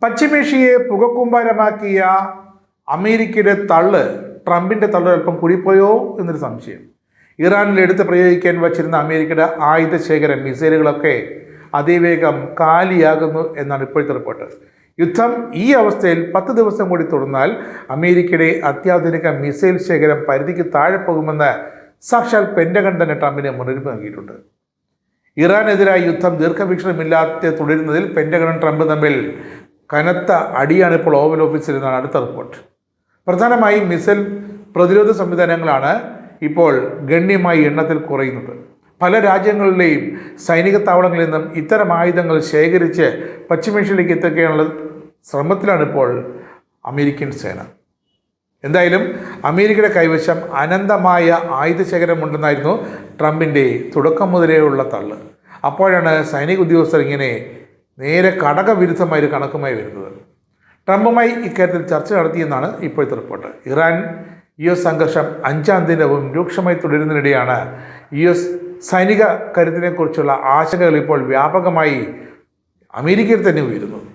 പശ്ചിമേഷ്യയെ പുകക്കൂമ്പാരമാക്കിയ അമേരിക്കയുടെ തള്ള് ട്രംപിൻ്റെ തള്ള് അല്പം കൂടിപ്പോയോ എന്നൊരു സംശയം. ഇറാനിൽ എടുത്ത് പ്രയോഗിക്കാൻ വച്ചിരുന്ന അമേരിക്കയുടെ ആയുധ ശേഖരം മിസൈലുകളൊക്കെ അതിവേഗം കാലിയാകുന്നു എന്നാണ് ഇപ്പോഴത്തെ റിപ്പോർട്ട്. യുദ്ധം ഈ അവസ്ഥയിൽ 10 ദിവസം കൂടി തുടർന്നാൽ അമേരിക്കയുടെ അത്യാധുനിക മിസൈൽ ശേഖരം പരിധിക്ക് താഴെ പോകുമെന്ന് സാക്ഷാൽ പെൻറ്റഗൺ തന്നെ ട്രംപിന് മുന്നറിയിപ്പ് നൽകിയിട്ടുണ്ട്. ഇറാനെതിരായ യുദ്ധം ദീർഘവീക്ഷണമില്ലാതെ തുടരുന്നതിൽ പെൻറ്റഗണും ട്രംപും തമ്മിൽ കനത്ത അടിയാണ് ഇപ്പോൾ ഓവൽ ഓഫീസിൽ നിന്നാണ് അടുത്ത റിപ്പോർട്ട്. പ്രധാനമായും മിസൈൽ പ്രതിരോധ സംവിധാനങ്ങളാണ് ഇപ്പോൾ ഗണ്യമായി എണ്ണത്തിൽ കുറയുന്നത്. പല രാജ്യങ്ങളിലെയും സൈനിക താവളങ്ങളിൽ നിന്നും ഇത്തരം ആയുധങ്ങൾ ശേഖരിച്ച് പശ്ചിമേഷ്യയിലേക്ക് എത്തിക്കാനുള്ള ശ്രമത്തിലാണ് ഇപ്പോൾ അമേരിക്കൻ സേന. എന്തായാലും അമേരിക്കയുടെ കൈവശം അനന്തമായ ആയുധശേഖരമുണ്ടെന്നായിരുന്നു ട്രംപിൻ്റെ തുടക്കം മുതലേ ഉള്ള തള്ള്. അപ്പോഴാണ് സൈനിക ഉദ്യോഗസ്ഥർ ഇങ്ങനെ നേരെ കടകവിരുദ്ധമായൊരു കണക്കുമായി വരുന്നത്. ട്രംപുമായി ഇക്കാര്യത്തിൽ ചർച്ച നടത്തിയെന്നാണ് ഇപ്പോഴത്തെ റിപ്പോർട്ട്. ഇറാൻ US സംഘർഷം 5ാം ദിനവും രൂക്ഷമായി തുടരുന്നതിനിടെയാണ് US സൈനിക കരുത്തിനെക്കുറിച്ചുള്ള ആശങ്കകൾ ഇപ്പോൾ വ്യാപകമായി അമേരിക്കയിൽ തന്നെ ഉയരുന്നത്.